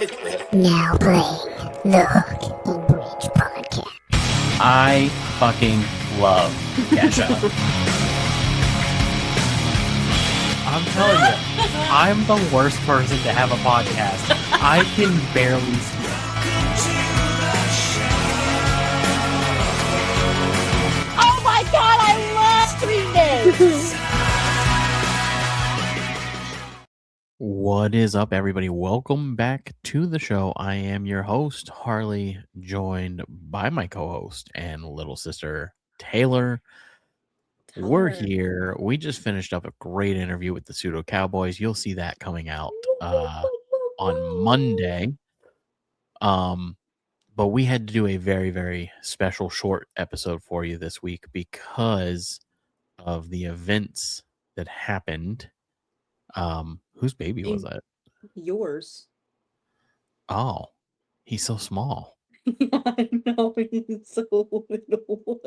Now playing the Hook and Bridge podcast. I fucking love Kesha. I'm telling you, I'm the worst person to have a podcast. I can barely speak. Oh my god, I love doing this! What is up, everybody? Welcome back to the show. I am your host, Harley, joined by my co-host and little sister, Taylor. We're here. We just finished up a great interview with the Pseudo Cowboys. You'll see that coming out on Monday. But we had to do a very, very special short episode for you this week because of the events that happened. Whose baby was that? Yours. Oh, he's so small. I know, he's so little.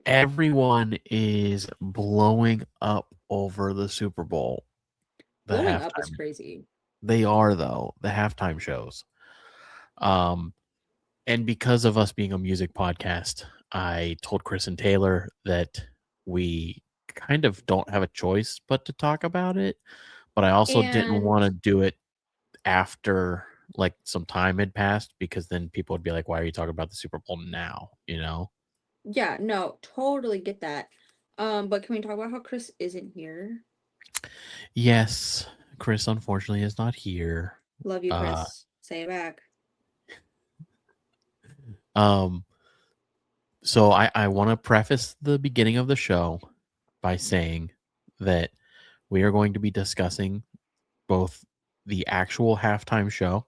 Everyone is blowing up over the Super Bowl. Blowing up is crazy. They are, though, the halftime shows. And because of us being a music podcast, I told Chris and Taylor that we kind of don't have a choice but to talk about it. But I also didn't want to do it after like some time had passed, because then people would be like, why are you talking about the Super Bowl now? You know? Yeah, no, totally get that. But can we talk about how Chris isn't here? Yes, Chris unfortunately is not here. Love you, Chris. Say it back. So I want to preface the beginning of the show by saying that we are going to be discussing both the actual halftime show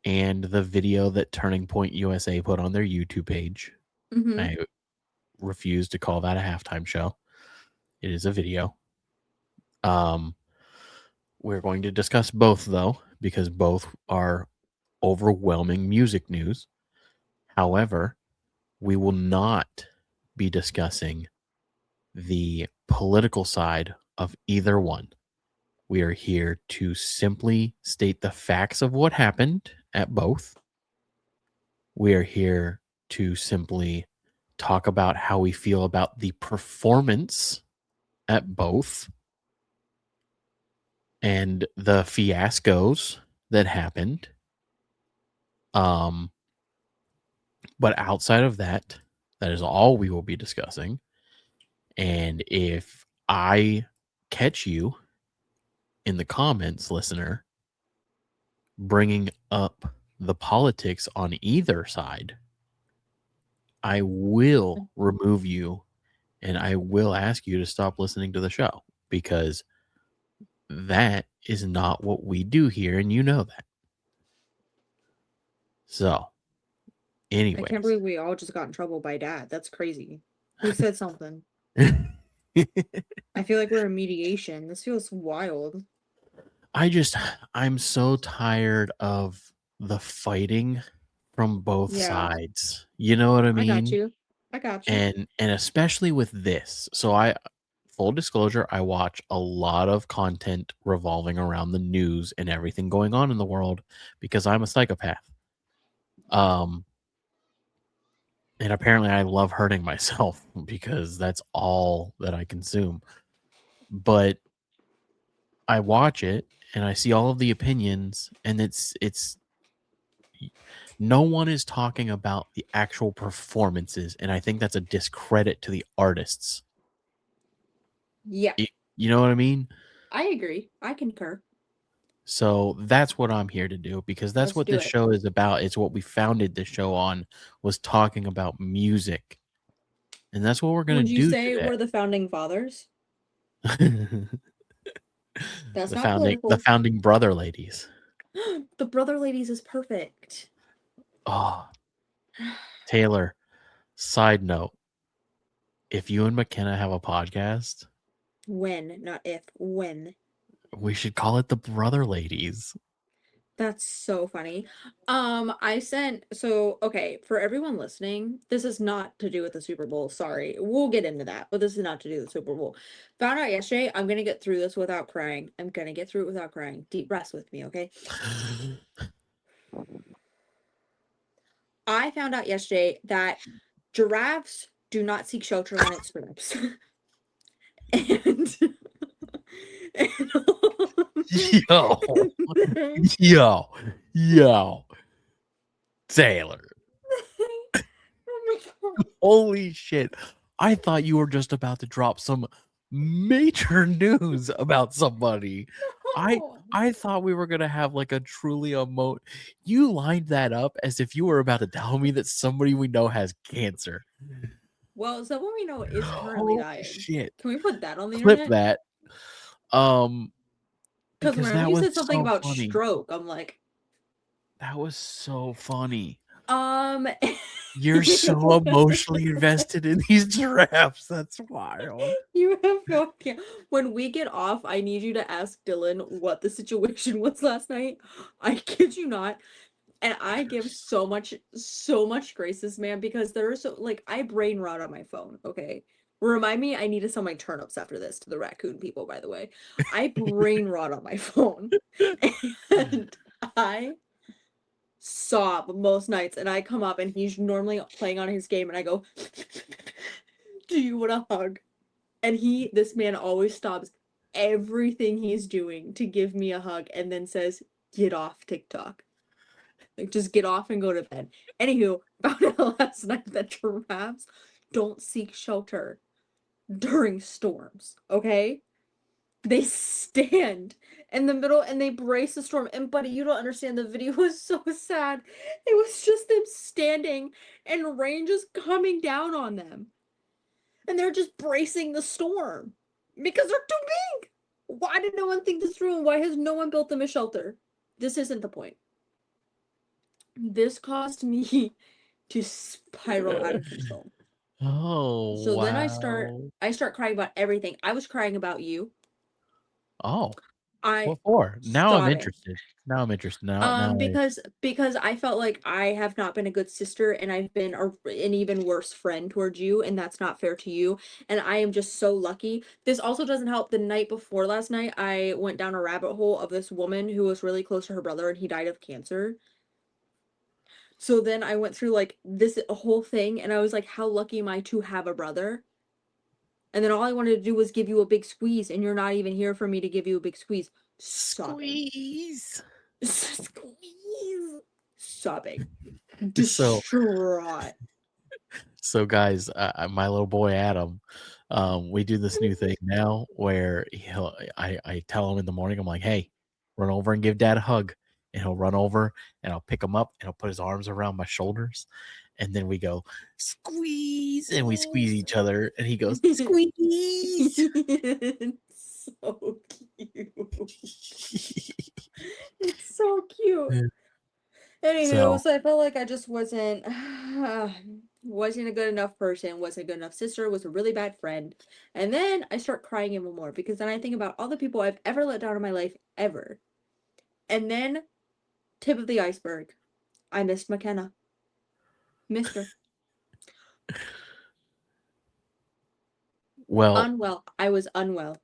and the video that Turning Point USA put on their YouTube page. Mm-hmm. I refuse to call that a halftime show. It is a video. We're going to discuss both, though, because both are overwhelming music news. However, we will not be discussing the political side of either one. We are here to simply state the facts of what happened at both. We are here to simply talk about how we feel about the performance at both and the fiascos that happened. But outside of that, that is all we will be discussing. And if I catch you in the comments, listener, bringing up the politics on either side, I will remove you and I will ask you to stop listening to the show, because that is not what we do here, and you know that. So, anyway, I can't believe we all just got in trouble by Dad. That's crazy. Who said something? I feel like we're in mediation. This feels wild. I'm so tired of the fighting from both sides. You know what I mean? I got you. And especially with this. So full disclosure, I watch a lot of content revolving around the news and everything going on in the world because I'm a psychopath. And apparently I love hurting myself because that's all that I consume. But I watch it and I see all of the opinions, and it's no one is talking about the actual performances, and I think that's a discredit to the artists. Yeah. You know what I mean? I agree. I concur. So that's what I'm here to do, because that's what this show is about. It's what we founded this show on, was talking about music. And that's what we're going to do. Would you say we're the founding fathers? That's not political. The founding brother ladies. The brother ladies is perfect. Oh, Taylor, side note. If you and McKenna have a podcast. When, not if, when. We should call it the Brother Ladies. That's so funny. Okay, for everyone listening, this is not to do with the Super Bowl. Sorry. We'll get into that, but this is not to do with the Super Bowl. Found out yesterday, I'm gonna get through this without crying. I'm gonna get through it without crying. Deep breaths with me, okay? I found out yesterday that giraffes do not seek shelter on its stirrups. and and, Yo, then- yo, Taylor. oh my God. Holy shit. I thought you were just about to drop some major news about somebody. I No. I thought we were gonna have like a truly you lined that up as if you were about to tell me that somebody we know has cancer. Well, someone we know is currently Holy dying. shit. Can we put that on the Clip internet? that. Um Because because whenever that you was said something so about funny. stroke, I'm like, That was so funny. um, You're so emotionally invested in these giraffes. That's wild. you have no idea. When we get off, I need you to ask Dylan what the situation was last night. I kid you not. And I give so much grace this man because there are so like I brain rot on my phone, okay? Remind me I need to sell my turnips after this to the raccoon people, by the way. I brain rot on my phone. And I sob most nights and I come up and he's normally playing on his game and I go, "Do you want a hug?" And this man always stops everything he's doing to give me a hug and then says, "Get off TikTok." Like, just get off and go to bed. Anywho, found out last night that giraffes don't seek shelter during storms, okay? They stand in the middle and they brace the storm. And buddy, you don't understand. The video was so sad. It was just them standing and rain just coming down on them. And they're just bracing the storm because they're too big. Why did no one think this through? And why has no one built them a shelter? This isn't the point. This caused me to spiral out of control. Oh, So then wow. I start crying about everything. I was crying about you. Oh, I what for? Now I'm sobbing. interested. Now I'm interested. Now Because I felt like I have not been a good sister and I've been an even worse friend towards you, and that's not fair to you. And I am just so lucky. This also doesn't help. The night before last night, I went down a rabbit hole of this woman who was really close to her brother and he died of cancer. So then I went through like this whole thing and I was like, how lucky am I to have a brother? And then all I wanted to do was give you a big squeeze, and you're not even here for me to give you a big squeeze. Sobbing. squeeze. Squeeze. Sobbing. So Distraught. so guys, my little boy Adam, we do this new thing now where I tell him in the morning, I'm like, hey, run over and give dad a hug. And he'll run over and I'll pick him up and he'll put his arms around my shoulders. And then we go squeeze and we squeeze each other and he goes squeeze. It's so cute. It's so cute. Anywho, So so I felt like I just wasn't a good enough person, wasn't a good enough sister, was a really bad friend. And then I start crying even more because then I think about all the people I've ever let down in my life ever. And then tip of the iceberg, I missed McKenna. Missed her. well, Unwell. I was unwell.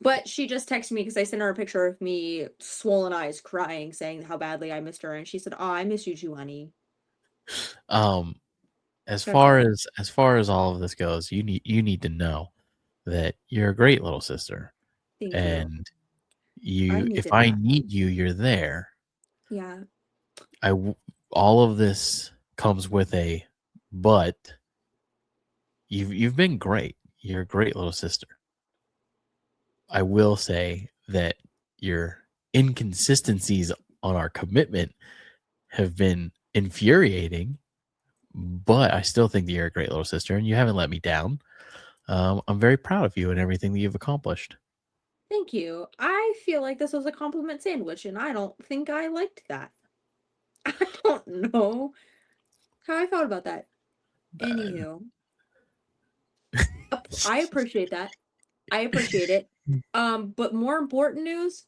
But she just texted me because I sent her a picture of me, swollen eyes, crying, saying how badly I missed her. And she said, "Oh, I miss you too, honey." um as That's far all. as all of this goes, you need to know that you're a great little sister. Thank you. And I if needed I that. need you, you're there. Yeah. All of this comes with a but. You've been great. You're a great little sister. I will say that your inconsistencies on our commitment have been infuriating, but I still think that you're a great little sister and you haven't let me down. I'm very proud of you and everything that you've accomplished. Thank you. I feel like this was a compliment sandwich, and I don't think I liked that. I don't know how I felt about that. Anywho, I appreciate that. I appreciate it. But more important news,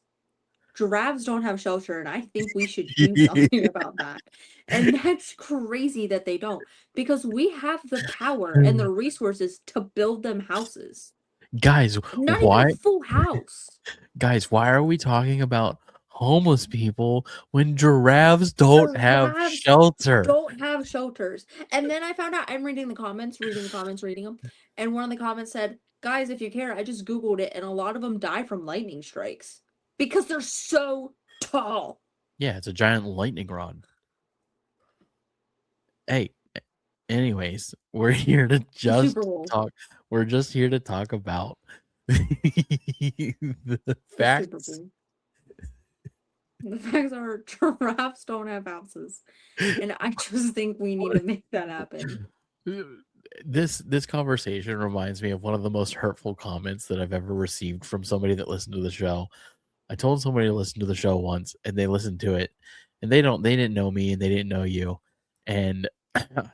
giraffes don't have shelter, and I think we should do something about that. And that's crazy that they don't, because we have the power and the resources to build them houses. Guys, Not even why a full house. why are we talking about homeless people when giraffes don't have Giraffes shelter? don't have shelters. And then I found out, I'm reading the comments, reading them, and one of the comments said, "Guys, if you care, I just Googled it, and a lot of them die from lightning strikes because they're so tall." Yeah, it's a giant lightning rod. Hey, anyways, we're here to just Super Bowl. talk. We're just here to talk about the The Super facts. Bowl. The facts are giraffes don't have houses. And I just think we need to make that happen. This conversation reminds me of one of the most hurtful comments that I've ever received from somebody that listened to the show. I told somebody to listen to the show once, and they listened to it, and they didn't know me, and they didn't know you, and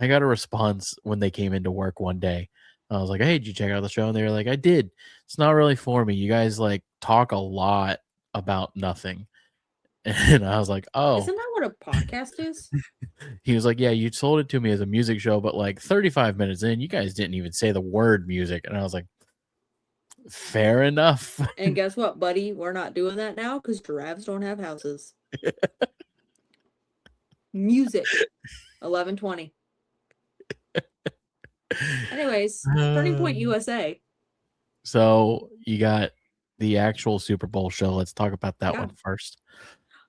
I got a response when they came into work one day. I was like, "Hey, did you check out the show?" And they were like, "I did. It's not really for me. You guys like talk a lot about nothing." And I was like, "Oh." Isn't that what a podcast is? He was like, "Yeah, you sold it to me as a music show, but like 35 minutes in, you guys didn't even say the word music." And I was like, "Fair enough." And guess what, buddy? We're not doing that now because giraffes don't have houses. Music. 11:20. Anyways, Turning Point USA. So you got the actual Super Bowl show. Let's talk about that Yeah. one first.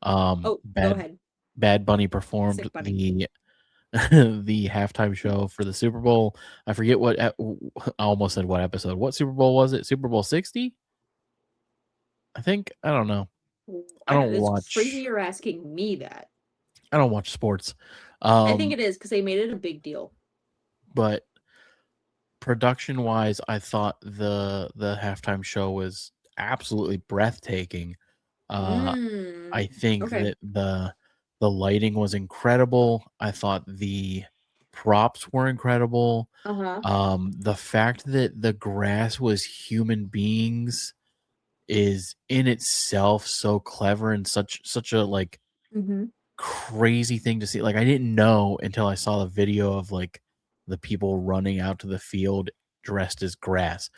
Oh, go ahead. Bad Bunny performed Sick Bunny. the halftime show for the Super Bowl. I forget what I almost said what episode. What Super Bowl was it? Super Bowl 60? I think. I don't know. I don't It's watch. crazy you're asking me that. I don't watch sports. I think it is because they made it a big deal. But production wise, I thought the halftime show was absolutely breathtaking. I think Okay. that the lighting was incredible. I thought the props were incredible. The fact that the grass was human beings is in itself so clever and such a like crazy thing to see. Like I didn't know until I saw the video of like the people running out to the field dressed as grass.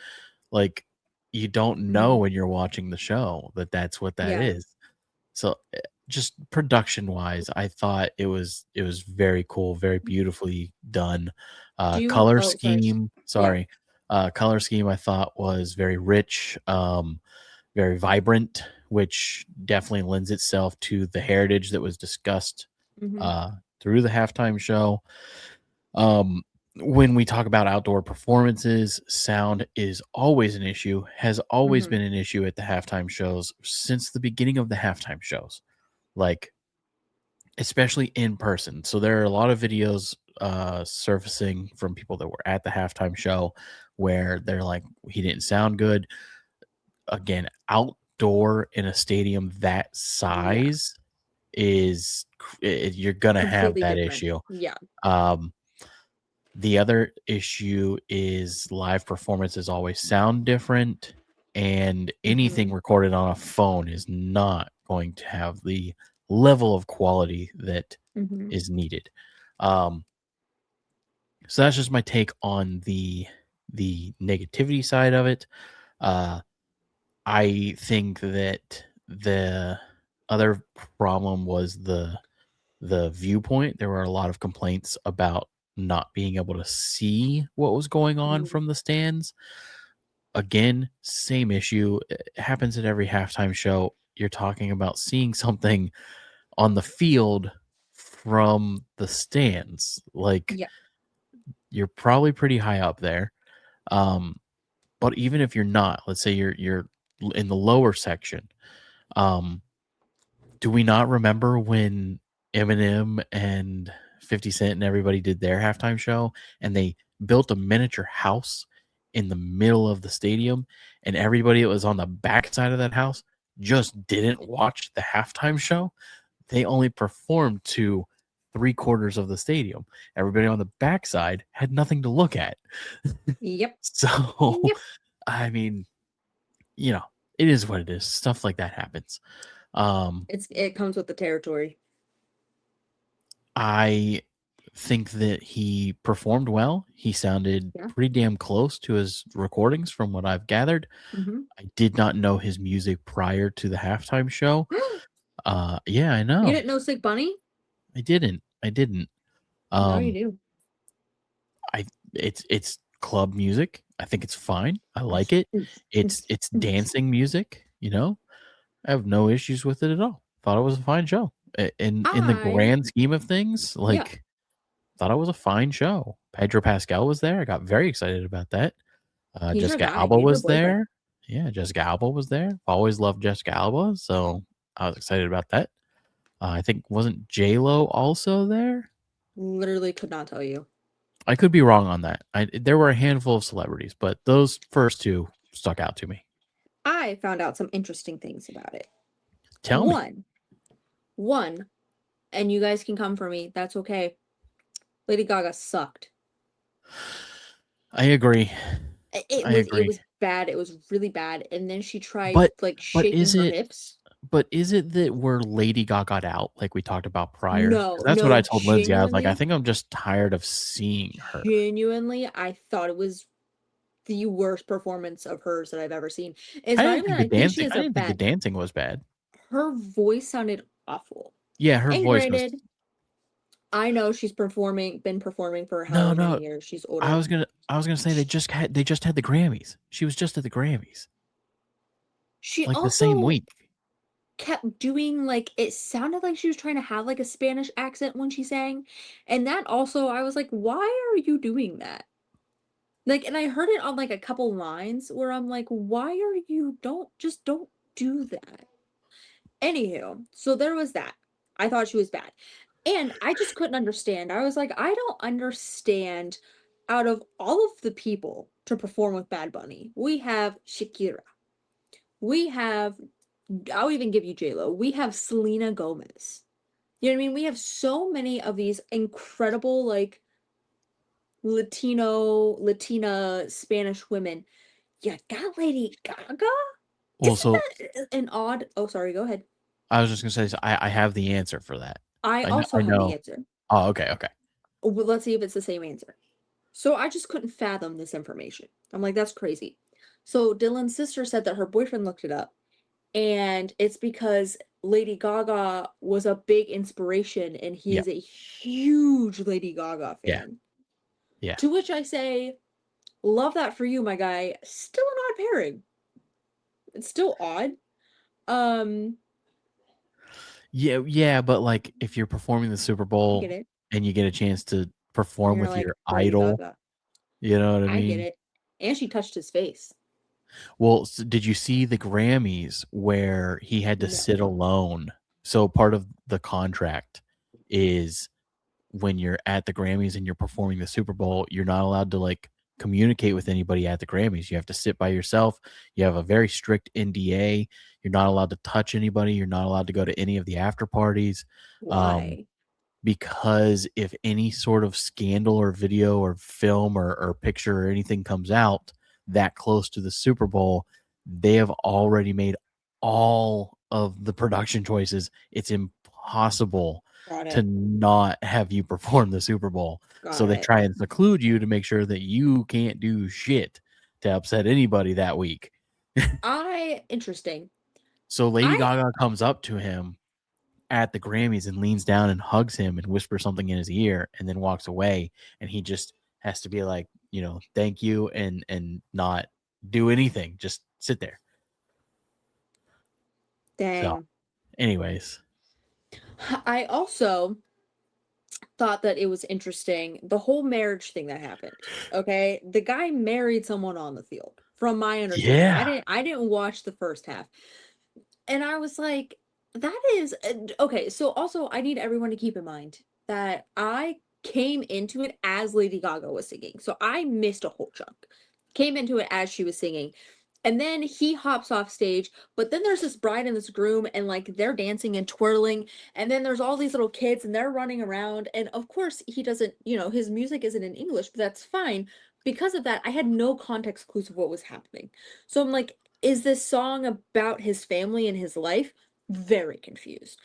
Like you don't know when you're watching the show that that's what that Yeah. is. So just production wise, I thought it was very cool, very beautifully done. Color scheme, sorry. Color scheme I thought was very rich, very vibrant, which definitely lends itself to the heritage that was discussed through the halftime show. When we talk about outdoor performances, sound is always an issue, has always been an issue at the halftime shows since the beginning of the halftime shows, like especially in person. So there are a lot of videos surfacing from people that were at the halftime show where they're like, he didn't sound good. Again, outdoor in a stadium that size is you're gonna have Completely that different. issue. Yeah. The other issue is live performances always sound different, and anything recorded on a phone is not going to have the level of quality that is needed. So that's just my take on the negativity side of it. I think that the other problem was the viewpoint. There were a lot of complaints about not being able to see what was going on from the stands. Again, same issue. It happens at every halftime show. You're talking about seeing something on the field from the stands. Like you're probably pretty high up there. But even if you're not, let's say you're in the lower section, do we not remember when Eminem and 50 Cent and everybody did their halftime show and they built a miniature house in the middle of the stadium, and everybody that was on the back side of that house just didn't watch the halftime show? They only performed to 3/4 of the stadium. Everybody on the backside had nothing to look at. Yep. So, I mean, you know, it is what it is. Stuff like that happens. It comes with the territory. I think that he performed well. He sounded Yeah. pretty damn close to his recordings from what I've gathered. Mm-hmm. I did not know his music prior to the halftime show. Yeah, I know. You didn't know Sick Bunny? I didn't. I didn't. Now you do. It's club music. I think it's fine. I like it. It's dancing music, you know? I have no issues with it at all. Thought it was a fine show. In the grand scheme of things, like thought it was a fine show. Pedro Pascal was there. I got very excited about that. He's your Jessica guy. Alba He's your was boyfriend. there. Yeah, Jessica Alba was there. Always loved Jessica Alba, so I was excited about that. I think wasn't J-Lo also there? Literally could not tell you. I could be wrong on that. There were a handful of celebrities, but those first two stuck out to me. I found out some interesting things about it. Tell me. One, and you guys can come for me. That's okay. Lady Gaga sucked. I agree. It was bad. It was really bad. And then she tried shaking her hips. But is it that we're Lady Gaga out like we talked about prior? No, that's what I told Lindsay. I was like, I genuinely- think I'm just tired of seeing her. Genuinely, I thought it was the worst performance of hers that I've ever seen. It's I not didn't even think that the I think she dancing. has I a didn't think the bad. dancing was bad. Her voice sounded awful. Yeah, her And voice was. granted, I know she's been performing for however many years. She's older. I was gonna say they just had the Grammys. She was just at the Grammys. She like also the same week. kept doing like it sounded like she was trying to have like a Spanish accent when she sang. And that also I was like, why are you doing that? Like, and I heard it on like a couple lines where I'm like, why are you don't do that. Anywho, so there was that. I thought she was bad. And I just couldn't understand. I was like, I don't understand out of all of the people to perform with Bad Bunny. We have Shakira. We have, I'll even give you J-Lo. We have Selena Gomez. You know what I mean? We have so many of these incredible, like, Latina, Spanish women. You got Lady Gaga? Well, Isn't that an odd... Oh, sorry, go ahead. I was just gonna say, so I have the answer for that. I also have the answer. Oh, okay. Well, let's see if it's the same answer. So I just couldn't fathom this information. I'm like, that's crazy. So Dylan's sister said that her boyfriend looked it up, and it's because Lady Gaga was a big inspiration, and he is a huge Lady Gaga fan. Yeah. To which I say, love that for you, my guy. Still an odd pairing. It's still odd. Yeah, but like if you're performing the Super Bowl and you get a chance to perform with your idol, you know what I mean? I get it. And she touched his face. Well, so did you see the Grammys where he had to sit alone? So part of the contract is when you're at the Grammys and you're performing the Super Bowl, you're not allowed to like communicate with anybody at the Grammys. You have to sit by yourself. You have a very strict NDA. You're not allowed to touch anybody. You're not allowed to go to any of the after parties. Why? Because if any sort of scandal or video or film or picture or anything comes out that close to the Super Bowl, they have already made all of the production choices. It's impossible to not have you perform the Super Bowl. So they try and seclude you to make sure that you can't do shit to upset anybody that week. Interesting. So Lady Gaga comes up to him at the Grammys and leans down and hugs him and whispers something in his ear and then walks away, and he just has to be like, you know, thank you and not do anything, just sit there. Dang. So, anyways, I also thought that it was interesting the whole marriage thing that happened. Okay, the guy married someone on the field, from my understanding. I didn't watch the first half, and I was like, that is okay. So also, I need everyone to keep in mind that I came into it as Lady Gaga was singing, so I missed a whole chunk. Came into it as she was singing. And then he hops off stage, but then there's this bride and this groom, and like they're dancing and twirling, and then there's all these little kids and they're running around. And of course, he doesn't, you know, his music isn't in English, but that's fine. Because of that, I had no context clues of what was happening. So I'm like, is this song about his family and his life? very confused.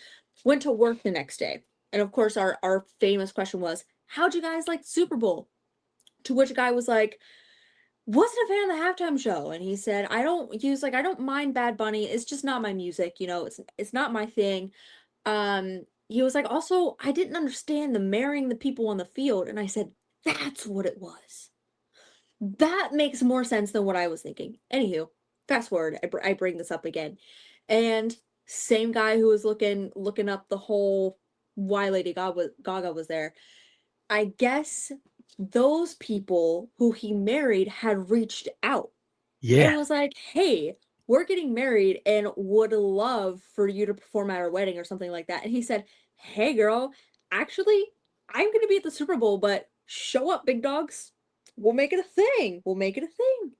Went to work the next day. And of course, our famous question was, how'd you guys like the Super Bowl? To which a guy was like, wasn't a fan of the halftime show. And he said, I don't mind Bad Bunny. It's just not my music. It's not my thing. He was like, also, I didn't understand the marrying the people on the field. And I said, that's what it was. That makes more sense than what I was thinking. Anywho, fast forward, I bring this up again. And same guy who was looking up the whole why Lady Gaga was there. I guess those people who he married had reached out and Yeah. was like, hey, we're getting married and would love for you to perform at our wedding or something like that. And he said, hey, girl, actually, I'm going to be at the Super Bowl, but show up, big dogs. We'll make it a thing. We'll make it a thing.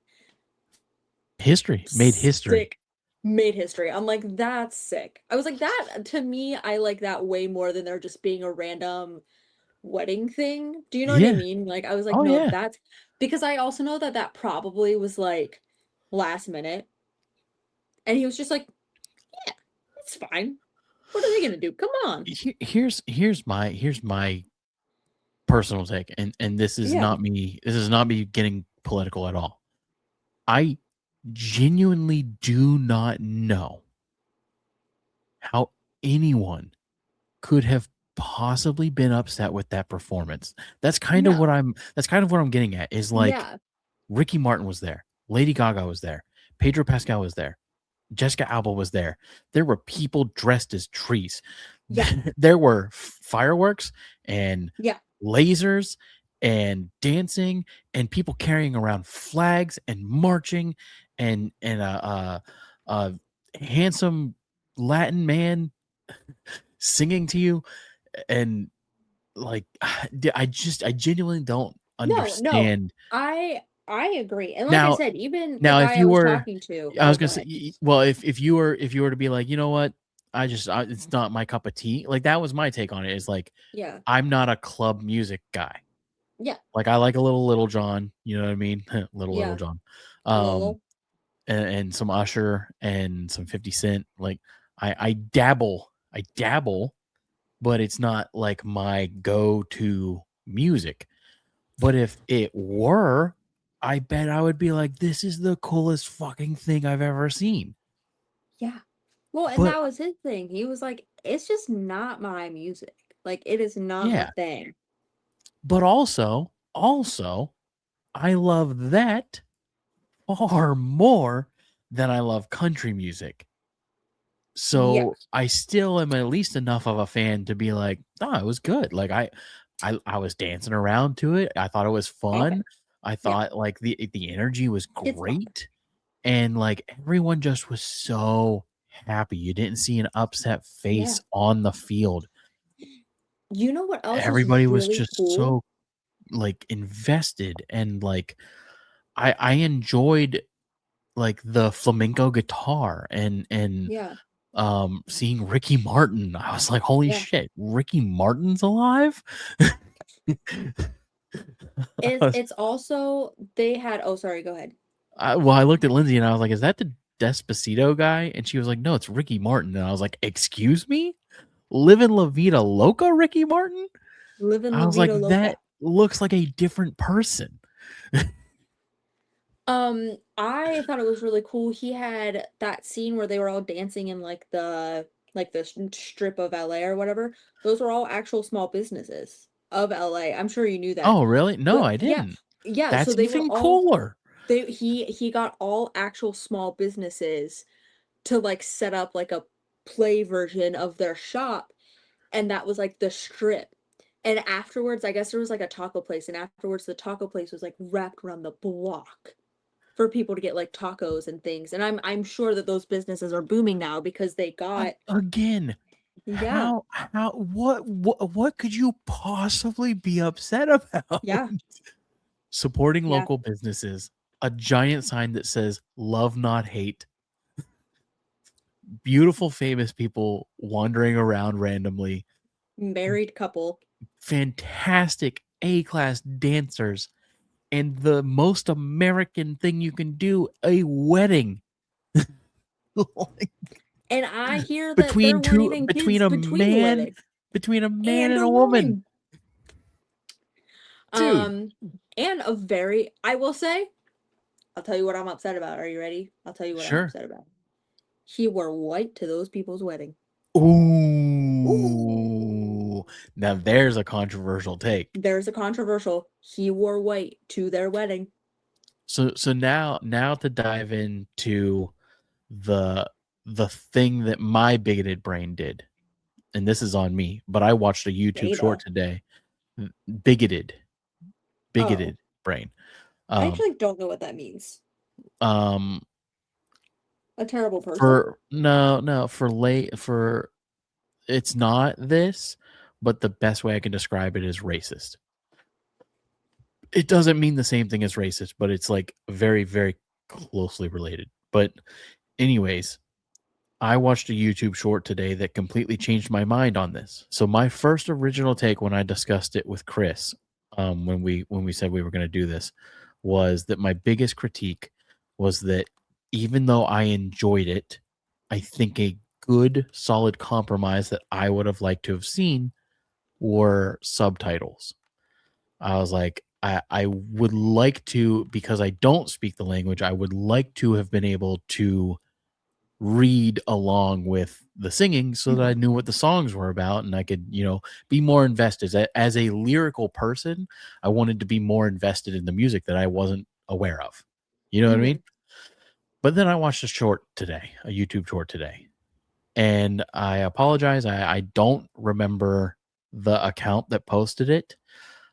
History. Made history. Sick. Made history. I'm like, that's sick. I was like, that, to me, I like that way more than there just being a random wedding thing. Do you know what I Yeah. mean? Like, I was like, Oh, no, yeah. that's because I also know that that probably was like last minute. And he was just like, yeah, it's fine. What are they gonna do? Come on. Here's my personal take, and this is Yeah. not me getting political at all. I genuinely do not know how anyone could have possibly been upset with that performance. That's kind of Yeah. what I'm getting at, is like Yeah. Ricky Martin was there, Lady Gaga was there, Pedro Pascal was there, Jessica Alba was there. There were people dressed as trees. Yeah. There were fireworks and Yeah. lasers and dancing and people carrying around flags and marching and a handsome Latin man singing to you, and like I genuinely don't No, understand. I agree. And like I Now, said, even the now if guy I you was were talking to, I was go gonna say, ahead. well, if you were to be like, you know what, it's not my cup of tea. Like that was my take on it. Is like, Yeah. I'm not a club music guy. Yeah. Like I like a Little John. You know what I mean? Little Yeah. John. Lol. And some Usher and some 50 Cent. Like I dabble, but it's not like my go-to music. But if it were, I bet I would be like, this is the coolest fucking thing I've ever seen. Yeah. Well, and But that was his thing. He was like, it's just not my music. Like, it is not my yeah, thing. but also, I love that far more than I love country music. So Yeah. I still am at least enough of a fan to be like, oh, it was good. Like I was dancing around to it. I thought it was Okay. fun. I Yeah. thought like the energy was It's fun. great. And like everyone just was so happy. You didn't see an upset face on the field. You know what else was Everybody was really just cool? so like invested, and like I enjoyed like the flamenco guitar and Yeah. seeing Ricky Martin. I was like, holy Yeah. shit, Ricky Martin's alive. It's also they had oh sorry, go ahead. Well, I looked at Lindsay and I was like, is that the Despacito guy? And she was like, no, it's Ricky Martin. And I was like, excuse me? Livin' La Vida Loca, Ricky Martin? Living I La was like, Vida Loca. that looks like a different person. I thought it was really cool. He had that scene where they were all dancing in like the strip of LA or whatever. Those were all actual small businesses of LA. I'm sure you knew that. Oh, really? No, But I yeah, didn't. yeah, so That's they were even all cooler. he got all actual small businesses to like set up like a play version of their shop, and that was like the strip. And afterwards, I guess there was like a taco place, and afterwards the taco place was like wrapped around the block for people to get like tacos and things. And I'm sure that those businesses are booming now because they got Again, yeah, what could you possibly be upset about? yeah, Supporting yeah. local businesses, a giant sign that says love not hate, beautiful famous people wandering around randomly, Married couple. fantastic A-class dancers, and the most American thing you can do, a wedding. Like, And I hear that there weren't even kids between the wedding between a man and and a a woman. woman. Dude. And I will say, I'll tell you what I'm upset about. Are you ready? I'll tell you what I'm Sure. upset about. He wore white to those people's wedding. Ooh. Now there's a controversial take. There's a controversial. He wore white to their wedding. So now to dive into the thing that my bigoted brain did, and this is on me, but I watched a YouTube short today. Bigoted brain. I actually don't know what that means. A terrible person. For it's not this, but the best way I can describe it is racist. It doesn't mean the same thing as racist, but it's like very, very closely related. But anyways, I watched a YouTube short today that completely changed my mind on this. So my first original take when I discussed it with Chris, when we said we were going to do this, was that my biggest critique was that even though I enjoyed it, I think a good, solid compromise that I would have liked to have seen were subtitles. I was like, I would like to, because I don't speak the language, I would like to have been able to read along with the singing so that I knew what the songs were about and I could, be more invested. As a lyrical person, I wanted to be more invested in the music that I wasn't aware of. You know what I mean? But then I watched a YouTube short today. And I apologize. I don't remember the account that posted it.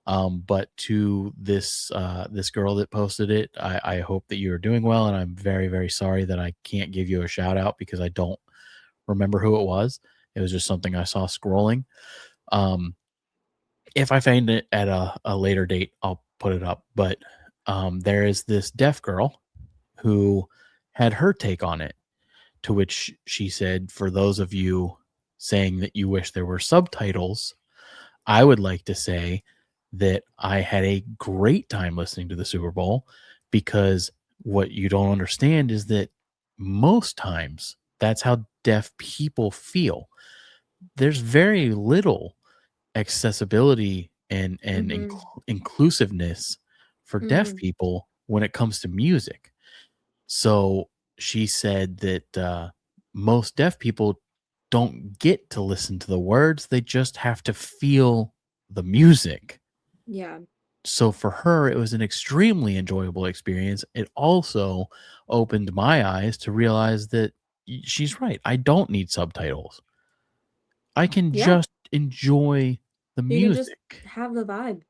But to this girl that posted it, I hope that you're doing well, and I'm very, very sorry that I can't give you a shout out because I don't remember who it was. It was just something I saw scrolling. If I find it at a later date, I'll put it up. But there is this deaf girl who had her take on it, to which she said, for those of you saying that you wish there were subtitles, I would like to say that I had a great time listening to the Super Bowl, because what you don't understand is that most times that's how deaf people feel. There's very little accessibility and inclusiveness for deaf people when it comes to music. So she said that most deaf people don't get to listen to the words. They just have to feel the music. Yeah. So for her, it was an extremely enjoyable experience. It also opened my eyes to realize that she's right. I don't need subtitles. I can just enjoy the music. Just have the vibe.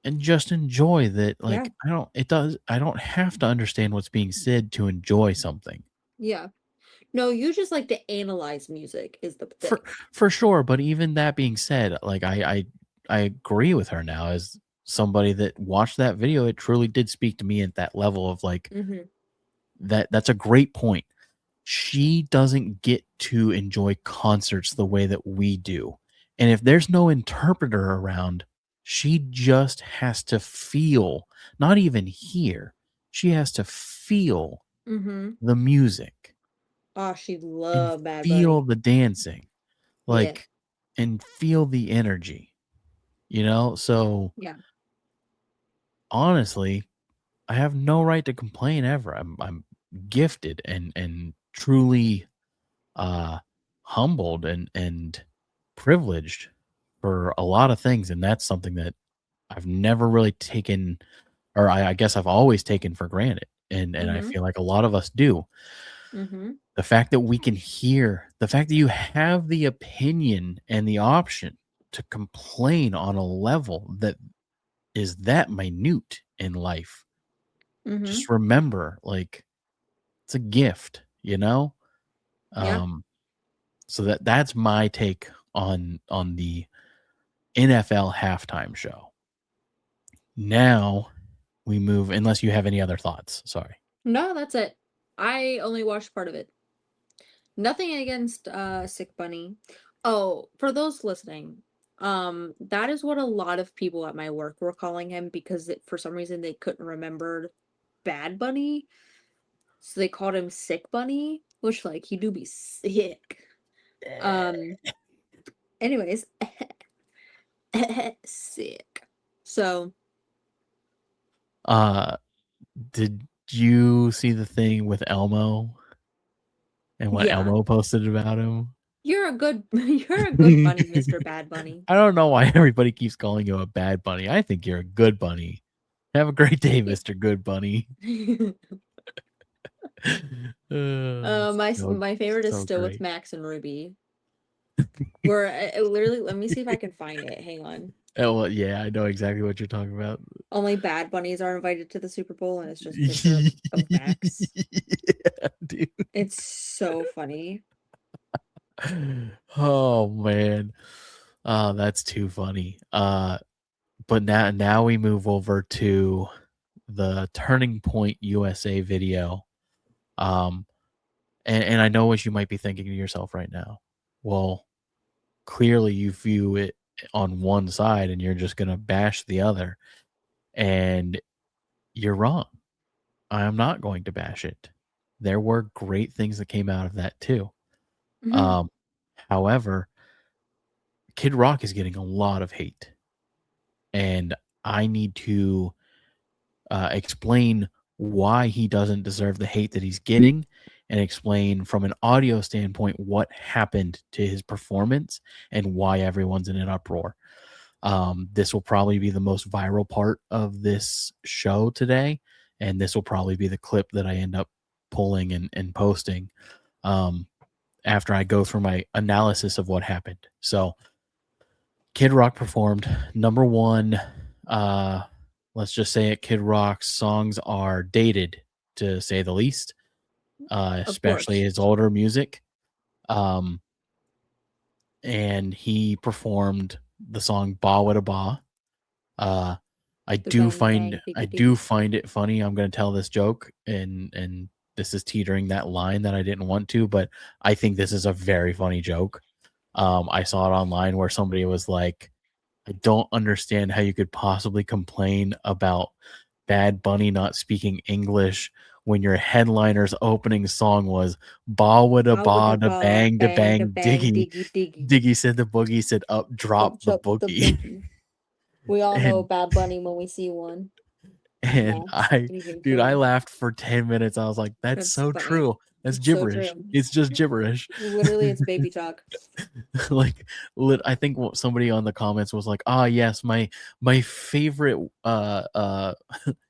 And just enjoy that. Like, I don't have to understand what's being said to enjoy something. Yeah. No, you just like to analyze music is the thing. For sure. But even that being said, like I agree with her now as somebody that watched that video. It truly did speak to me at that level of like, that's a great point. She doesn't get to enjoy concerts the way that we do. And if there's no interpreter around, she just has to feel, not even hear. She has to feel the music. Oh, she loved Bad Bunny. Feel the dancing. Like, and feel the energy. So honestly, I have no right to complain ever. I'm gifted and truly humbled and privileged for a lot of things, and that's something that I've never really taken, or I guess I've always taken for granted, and I feel like a lot of us do. The fact that we can hear, the fact that you have the opinion and the option to complain on a level that is that minute in life. Just remember, like, it's a gift, so that's my take on the NFL halftime show. Now we move, unless you have any other thoughts. Sorry. No, that's it. I only watched part of it. Nothing against Sick Bunny. Oh, for those listening, that is what a lot of people at my work were calling him because for some reason they couldn't remember Bad Bunny. So they called him Sick Bunny. Which, like, he do be sick. Anyways, sick. So, Did you see the thing with Elmo and what yeah, Elmo posted about him? you're a good bunny, Mr. Bad Bunny. I don't know why everybody keeps calling you a bad bunny. I think you're a good bunny. Have a great day, Mr. Good Bunny. My favorite is so still with great. Max and Ruby. Where literally, let me see if I can find it. Hang on. Oh, well, yeah, I know exactly what you're talking about. Only bad bunnies are invited to the Super Bowl, and it's just a picture of Max. Yeah, dude. It's so funny. Oh man. That's too funny. But now we move over to the Turning Point USA video. And I know what you might be thinking to yourself right now. Well, clearly you view it on one side and you're just gonna bash the other. And you're wrong. I am not going to bash it. There were great things that came out of that too. Mhm. However, Kid Rock is getting a lot of hate, and I need to explain why he doesn't deserve the hate that he's getting, and explain from an audio standpoint what happened to his performance and why everyone's in an uproar. This will probably be the most viral part of this show today, and this will probably be the clip that I end up pulling and posting after I go through my analysis of what happened. So, Kid Rock performed. Number one, let's just say it, Kid Rock's songs are dated, to say the least, Of especially course. his older music. And he performed the song Ba Wada Ba. I The do bang find bang diggy I do diggy. find it funny. I'm going to tell this joke, and this is teetering that line that I didn't want to, but I think this is a very funny joke. I saw it online where somebody was like, I don't understand how you could possibly complain about Bad Bunny not speaking English when your headliner's opening song was Ba Wada Ba with Ba a da ba Bang da bang da Bang bang Diggy. diggy diggy. Diggy said the boogie, said up drop the Up the boogie. boogie. We all know And Bad Bunny when we see one. And Max, even dude, I King. laughed for 10 minutes. I was like, that's That's so funny. true. That's It's so gibberish. true. It's just gibberish. Literally, it's baby talk. Like, I think somebody on the comments was like, yes, my favorite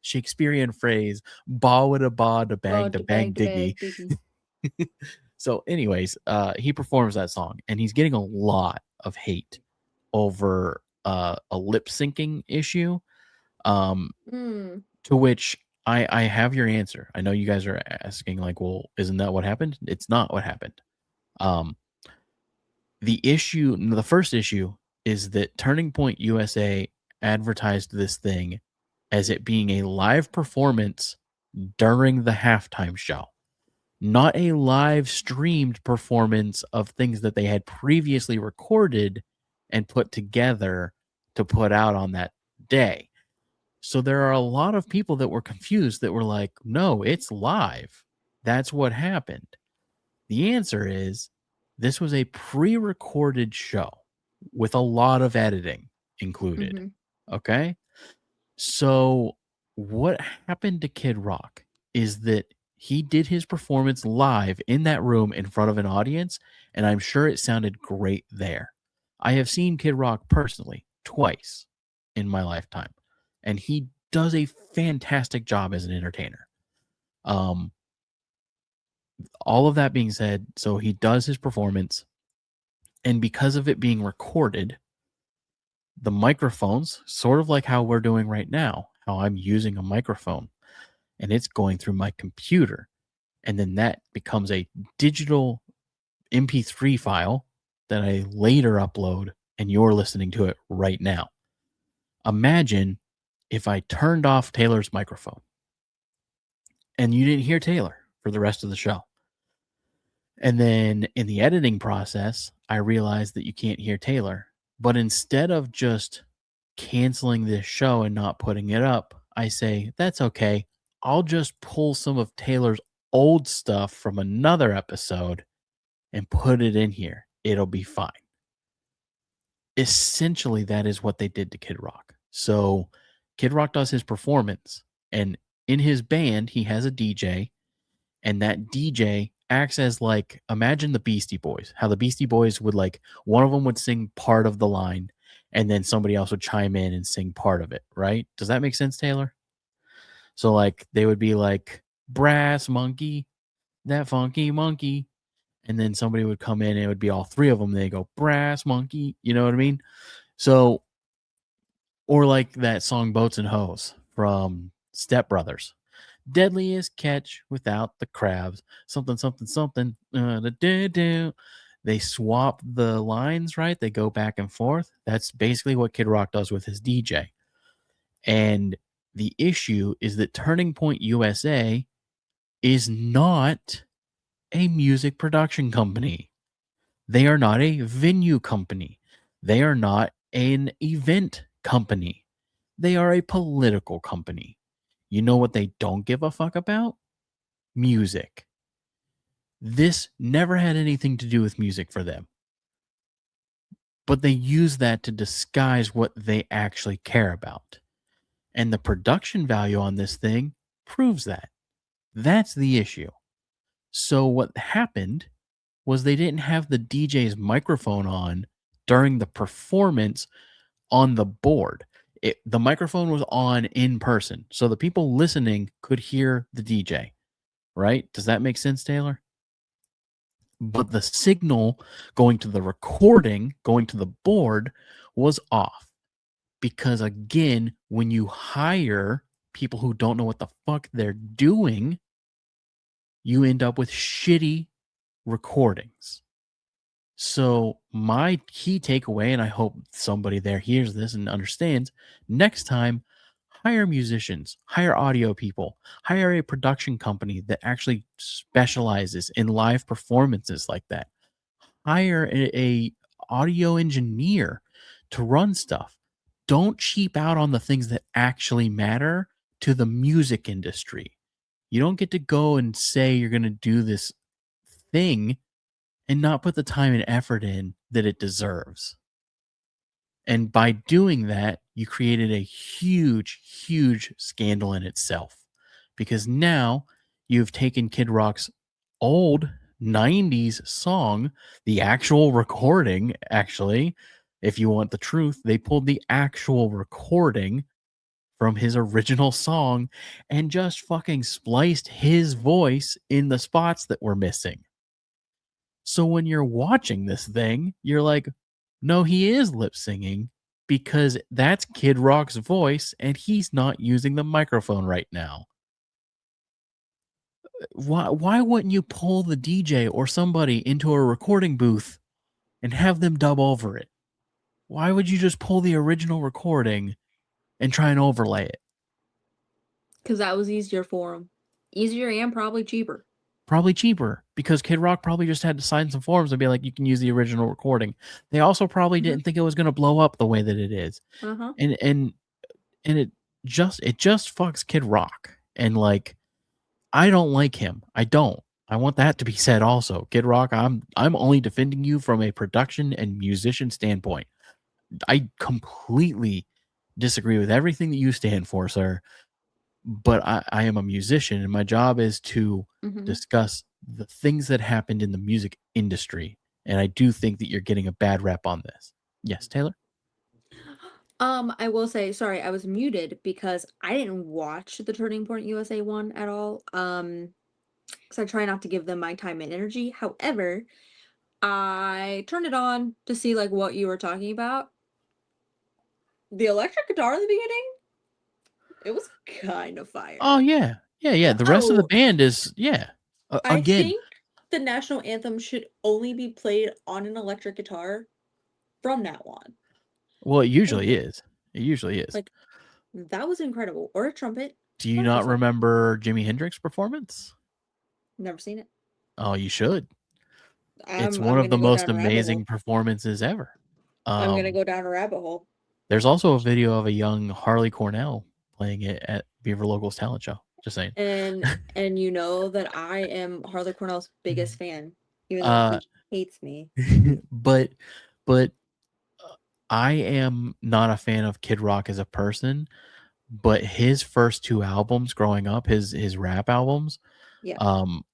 Shakespearean phrase, ba wada ba da Ba bang da da bang bang da bang diggy. diggy. So, anyways, he performs that song and he's getting a lot of hate over a lip syncing issue. Hmm. To which I have your answer. I know you guys are asking like, well, isn't that what happened? It's not what happened. Um, the first issue is that Turning Point USA advertised this thing as it being a live performance during the halftime show, not a live streamed performance of things that they had previously recorded and put together to put out on that day. So there are a lot of people that were confused that were like, no, it's live. That's what happened. The answer is this was a pre recorded show with a lot of editing included. Mm-hmm. Okay. So what happened to Kid Rock is that he did his performance live in that room in front of an audience, and I'm sure it sounded great there. I have seen Kid Rock personally twice in my lifetime, and he does a fantastic job as an entertainer. Um, all of that being said, so he does his performance, and because of it being recorded, the microphones, sort of like how we're doing right now, how I'm using a microphone, and it's going through my computer. And then that becomes a digital MP3 file that I later upload, and you're listening to it right now. Imagine if I turned off Taylor's microphone and you didn't hear Taylor for the rest of the show. And then in the editing process, I realized that you can't hear Taylor. But instead of just canceling this show and not putting it up, I say, that's okay. I'll just pull some of Taylor's old stuff from another episode and put it in here. It'll be fine. Essentially, that is what they did to Kid Rock. So Kid Rock does his performance, and in his band, he has a DJ, and that DJ acts as like, imagine the Beastie Boys, how the Beastie Boys would like, one of them would sing part of the line, and then somebody else would chime in and sing part of it, right? Does that make sense, Taylor? So like they would be like, brass monkey, that funky monkey. And then somebody would come in and it would be all three of them. They go, brass monkey. You know what I mean? So, or like that song Boats and Hoes from Step Brothers. Deadliest catch without the crabs. Something, something, something. They swap the lines, right? They go back and forth. That's basically what Kid Rock does with his DJ. And the issue is that Turning Point USA is not a music production company. They are not a venue company. They are not an event company. They are a political company. You know what they don't give a fuck about? Music. This never had anything to do with music for them. But they use that to disguise what they actually care about. And the production value on this thing proves that. That's the issue. So what happened was they didn't have the DJ's microphone on during the performance on the board. The microphone was on in person. So the people listening could hear the DJ, right? Does that make sense, Taylor? But the signal going to the recording, going to the board, was off. Because again, when you hire people who don't know what the fuck they're doing, you end up with shitty recordings. So my key takeaway, and I hope somebody there hears this and understands, next time, hire musicians, hire audio people, hire a production company that actually specializes in live performances like that. Hire a audio engineer to run stuff. Don't cheap out on the things that actually matter to the music industry. You don't get to go and say you're going to do this thing and not put the time and effort in that it deserves. And by doing that, you created a huge, huge scandal in itself. Because now you've taken Kid Rock's old 90s song, the actual recording, actually, if you want the truth, they pulled the actual recording from his original song and just fucking spliced his voice in the spots that were missing. So when you're watching this thing, you're like, no, he is lip singing because that's Kid Rock's voice and he's not using the microphone right now. Why wouldn't you pull the DJ or somebody into a recording booth and have them dub over it? Why would you just pull the original recording and try and overlay it? Because that was easier for him. Easier and probably cheaper. Probably cheaper because Kid Rock probably just had to sign some forms and be like, you can use the original recording. They also probably didn't think it was going to blow up the way that it is. And it just fucks Kid Rock. And like, I don't like him. I don't. I want that to be said also. Kid Rock, I'm only defending you from a production and musician standpoint. I completely disagree with everything that you stand for, sir. But I am a musician and my job is to discuss the things that happened in the music industry. And I do think that you're getting a bad rep on this. Yes, Taylor? I will say, sorry, I was muted because I didn't watch the Turning Point USA one at all. Because I try not to give them my time and energy. However, I turned it on to see like what you were talking about. The electric guitar in the beginning, it was kind of fire. Oh yeah. The rest of the band is I think the national anthem should only be played on an electric guitar from now on. Well, it usually is. It usually is. Like, that was incredible. Or a trumpet. Do you not remember Jimi Hendrix's performance? Never seen it. Oh, you should. It's one of the most amazing performances ever. I'm going to go down a rabbit hole. There's also a video of a young Harley Cornell playing it at Beaver Local's talent show. Just saying. And you know that I am Harley Cornell's biggest fan, even though Uh, he hates me. but but I am not a fan of Kid Rock as a person, but his first two albums growing up, his rap albums, Yeah.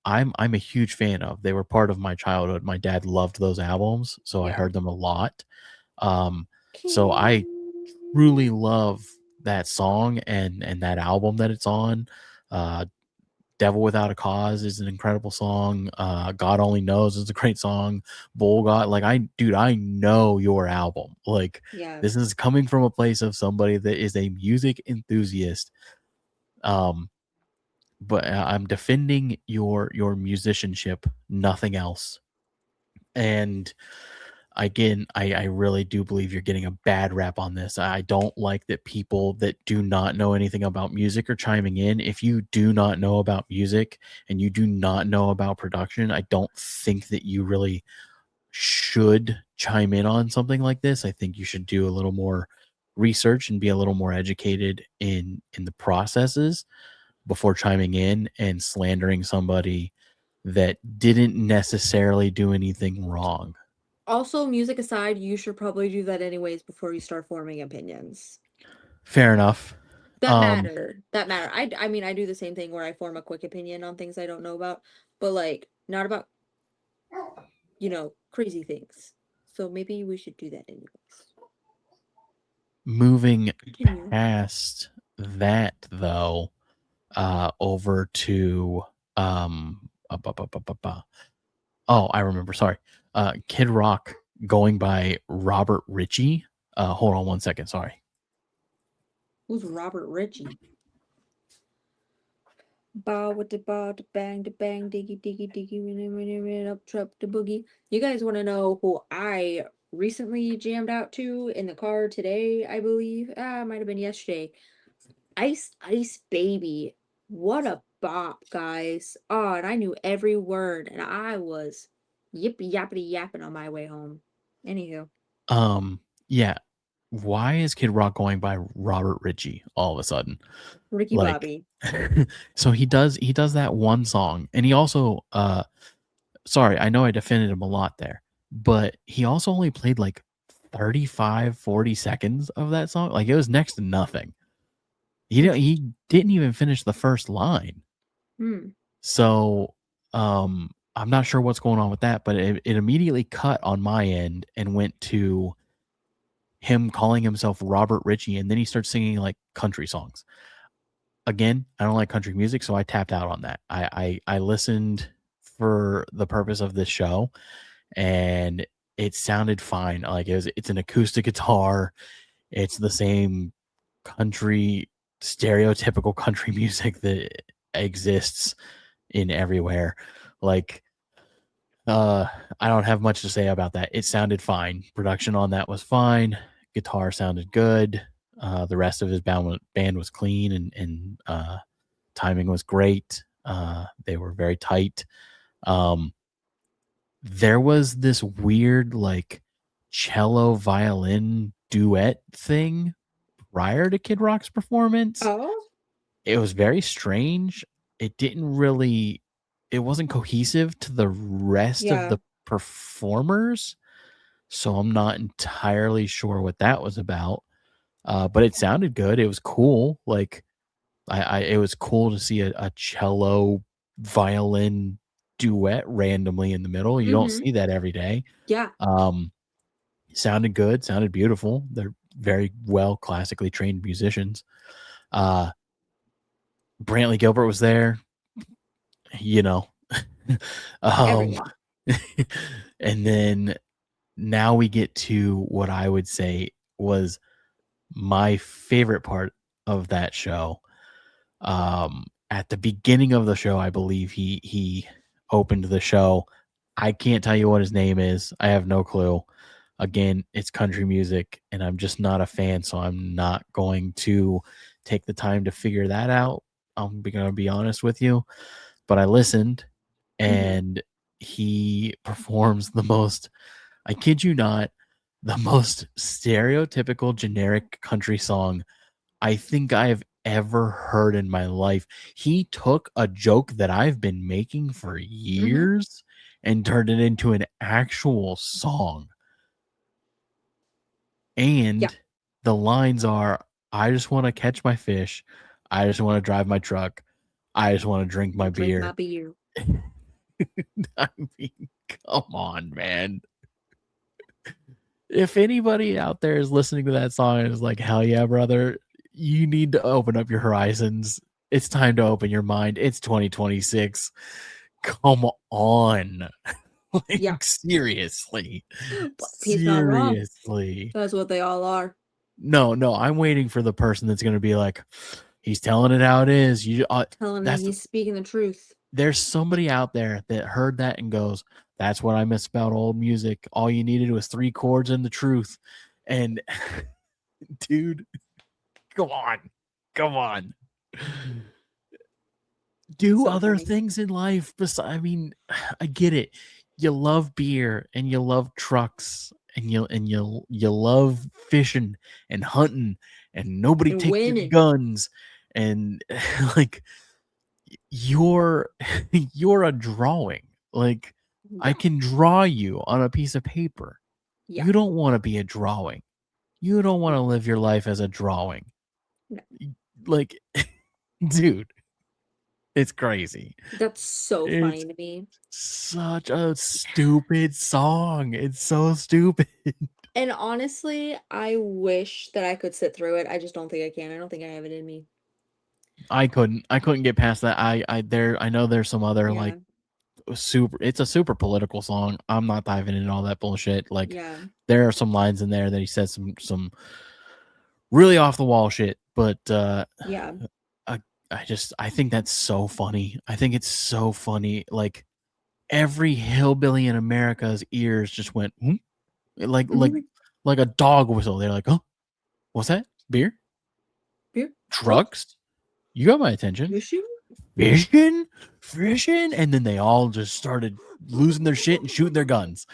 I'm a huge fan of. They were part of my childhood. My dad loved those albums, so I Yeah. heard them a lot. So I truly love that song and that album that it's on. Uh, Devil Without a Cause is an incredible song. God Only Knows is a great song. Bull God, like I know your album. Like Yeah. this is coming from a place of somebody that is a music enthusiast. But I'm defending your musicianship, nothing else. And again, I really do believe you're getting a bad rap on this. I don't like that people that do not know anything about music are chiming in. If you do not know about music and you do not know about production, I don't think that you really should chime in on something like this. I think you should do a little more research and be a little more educated in the processes before chiming in and slandering somebody that didn't necessarily do anything wrong. Also, music aside, you should probably do that anyways before you start forming opinions. Fair enough. That matter. That matter. I mean, I do the same thing where I form a quick opinion on things I don't know about, but like not about, crazy things. So maybe we should do that anyways. Moving Continue. past that though, over to oh, I remember, sorry. Kid Rock going by Robert Ritchie. Hold on one second, sorry. Who's Robert Ritchie? Bow with the bow, the bang, diggy, diggy, diggy, up, trap, the boogie. You guys want to know who I recently jammed out to in the car today, I believe? Might have been yesterday. Ice Baby. What a bop, guys. Oh, and I knew every word, and I was yippee yappity yapping on my way home. Anywho. Yeah. Why is Kid Rock going by Robert Ritchie all of a sudden? Ricky Like, Bobby. so he does that one song, and he also sorry, I know I defended him a lot there, but he also only played like 35, 40 seconds of that song. Like it was next to nothing. He didn't even finish the first line. Hmm. So I'm not sure what's going on with that, but it immediately cut on my end and went to him calling himself Robert Ritchie, and then he starts singing like country songs. Again, I don't like country music, so I tapped out on that. I listened for the purpose of this show, and it sounded fine. Like it's an acoustic guitar. It's the same country, stereotypical country music that exists in everywhere. Like I don't have much to say about that. It sounded fine. Production on that was fine. Guitar sounded good. The rest of his band was clean and timing was great. They were very tight. There was this weird like cello violin duet thing prior to Kid Rock's performance. Oh? It was very strange. It wasn't cohesive to the rest of Yeah. the performers. So I'm not entirely sure what that was about. But it sounded good. It was cool. Like it was cool to see a cello violin duet randomly in the middle. You don't see that every day. Yeah. Sounded good, sounded beautiful. They're very well classically trained musicians. Brantley Gilbert was there, Everyone. and then now we get to what I would say was my favorite part of that show. At the beginning of the show, I believe he opened the show. I can't tell you what his name is. I have no clue. Again, it's country music, and I'm just not a fan, so I'm not going to take the time to figure that out. I'm going to be honest with you. But I listened, and he performs the most, I kid you not, the most stereotypical generic country song I think I've ever heard in my life. He took a joke that I've been making for years and turned it into an actual song. And the lines are, I just want to catch my fish. I just want to drive my truck. I just want to drink my beer. I mean, come on, man. If anybody out there is listening to that song and is like, hell yeah, brother, you need to open up your horizons. It's time to open your mind. It's 2026. Come on. Like, seriously. He's not wrong. Seriously. That's what they all are. No, I'm waiting for the person that's going to be like, he's telling it how it is. Telling him he's speaking the truth. There's somebody out there that heard that and goes, that's what I miss about old music. All you needed was 3 chords and the truth. And dude, come on. Do other things in life. I mean, I get it. You love beer and you love trucks and you love fishing and hunting and nobody and take winning. your guns and like you're a drawing. Like I can draw you on a piece of paper. You don't want to be a drawing. You don't want to live your life as a drawing. No. Like, dude, it's crazy. That's so funny to me. Such a stupid song. It's so stupid. And honestly, I wish that I could sit through it. I just don't think I can. I don't think I have it in me. I couldn't get past that. I know there's some other like it's a super political song. I'm not diving into all that bullshit. Like there are some lines in there that he says some really off the wall shit, but I think that's so funny. I think it's so funny. Like every hillbilly in America's ears just went like a dog whistle. They're like, oh, what's that? Beer? Trucks? You got my attention. Fishing, and then they all just started losing their shit and shooting their guns.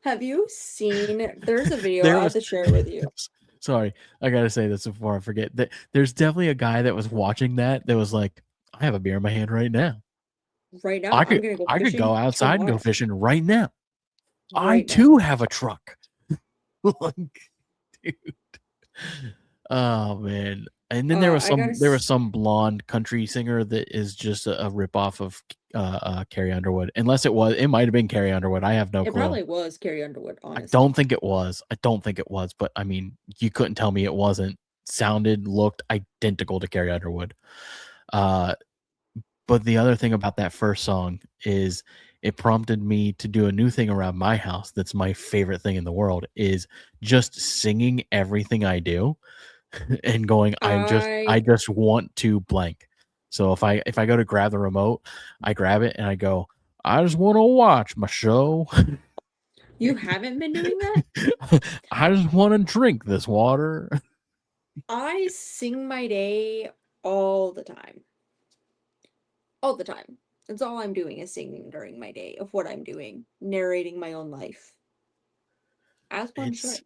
Have you seen? There's a video I have to share with you. Sorry, I gotta say this before I forget. There's definitely a guy that was watching that was like, I have a beer in my hand right now. Right now, I could go outside and go fishing right now. I too have a truck. Like, dude. Oh man. And then there was some blonde country singer that is just a ripoff of Carrie Underwood. Unless it might have been Carrie Underwood. I have no clue. It probably was Carrie Underwood, honestly. I don't think it was, but I mean, you couldn't tell me it wasn't. Sounded, looked identical to Carrie Underwood. But the other thing about that first song is it prompted me to do a new thing around my house that's my favorite thing in the world, is just singing everything I do. And going, I just want to blank. So if I go to grab the remote, I grab it and I go, I just want to watch my show. You haven't been doing that? I just want to drink this water. I sing my day all the time. All the time. That's all I'm doing is singing during my day of what I'm doing, narrating my own life. As one should.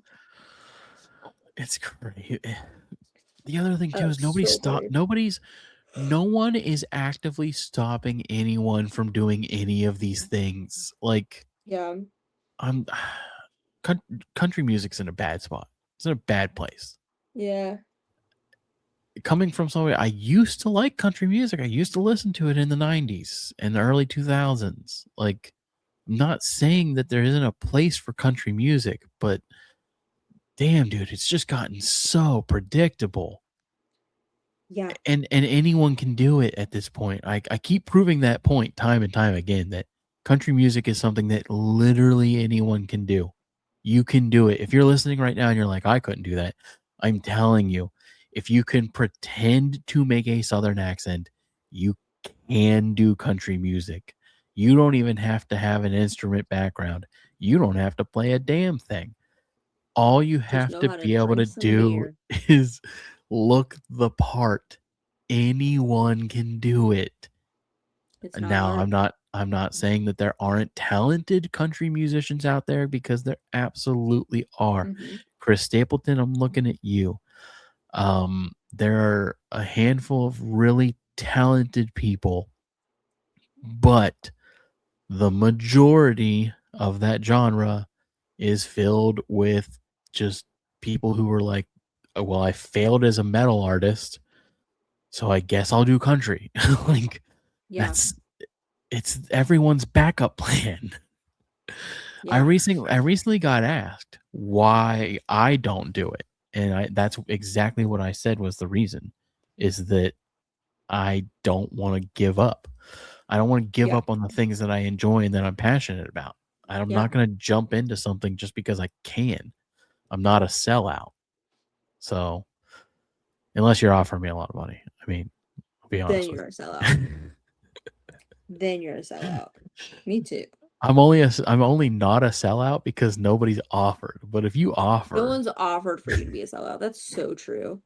It's great. The other thing too is no one is actively stopping anyone from doing any of these things. Like, country music's in a bad spot. It's in a bad place. Yeah. Coming from somebody, I used to like country music. I used to listen to it in the 90s and the early 2000s. Like, I'm not saying that there isn't a place for country music, but damn, dude, it's just gotten so predictable. Yeah. And anyone can do it at this point. I keep proving that point time and time again, that country music is something that literally anyone can do. You can do it. If you're listening right now and you're like, I couldn't do that, I'm telling you, if you can pretend to make a Southern accent, you can do country music. You don't even have to have an instrument background. You don't have to play a damn thing. All you have to be able to do is look the part. Anyone can do it. Now, I'm not saying that there aren't talented country musicians out there, because there absolutely are. Chris Stapleton, I'm looking at you. There are a handful of really talented people, but the majority of that genre is filled with just people who are like, well, I failed as a metal artist, so I guess I'll do country. Like, Yeah. it's everyone's backup plan. I Yeah. recently got asked why I don't do it, and that's exactly what I said was the reason, is that I don't want to give up. I don't want to give Yeah. up on the things that I enjoy and that I'm passionate about. I'm Yeah. not going to jump into something just because I can. I'm not a sellout. So, unless you're offering me a lot of money, I mean, I'll be Then honest you're a with sellout. you. Then you're a sellout. Me too. I'm only not a sellout because nobody's offered. But if you No offer, one's offered for you to be a sellout. That's so true.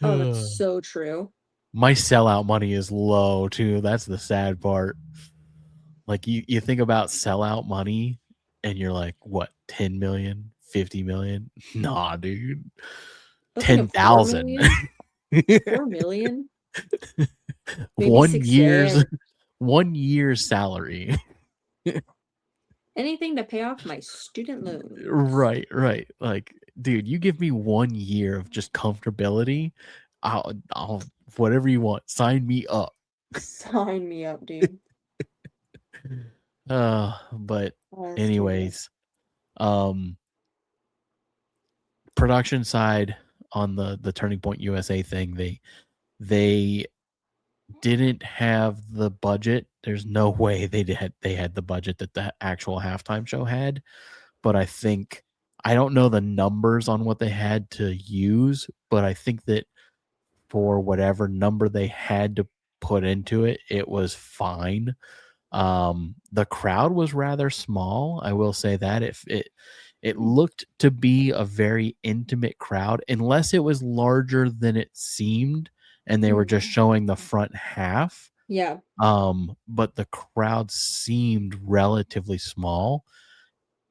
Oh, that's so true. my sellout money is low too. That's the sad part. Like you think about sellout money and you're like, what, 10 million, 50 million? Nah, dude. I was thinking 4 10,000. million. 4 million? Maybe 1 6 year's grand. 1 year's salary. Anything to pay off my student loans. Right. Like, dude, you give me 1 year of just comfortability, I'll whatever you want. Sign me up. Sign me up, dude. But Honestly. anyways, production side on the Turning Point USA thing, they didn't have the budget. There's no way they had the budget that the actual halftime show had. But I don't know the numbers on what they had to use, but I think that for whatever number they had to put into it, it was fine. The crowd was rather small. I will say that it looked to be a very intimate crowd, unless it was larger than it seemed, and they were just showing the front half. Yeah. But the crowd seemed relatively small.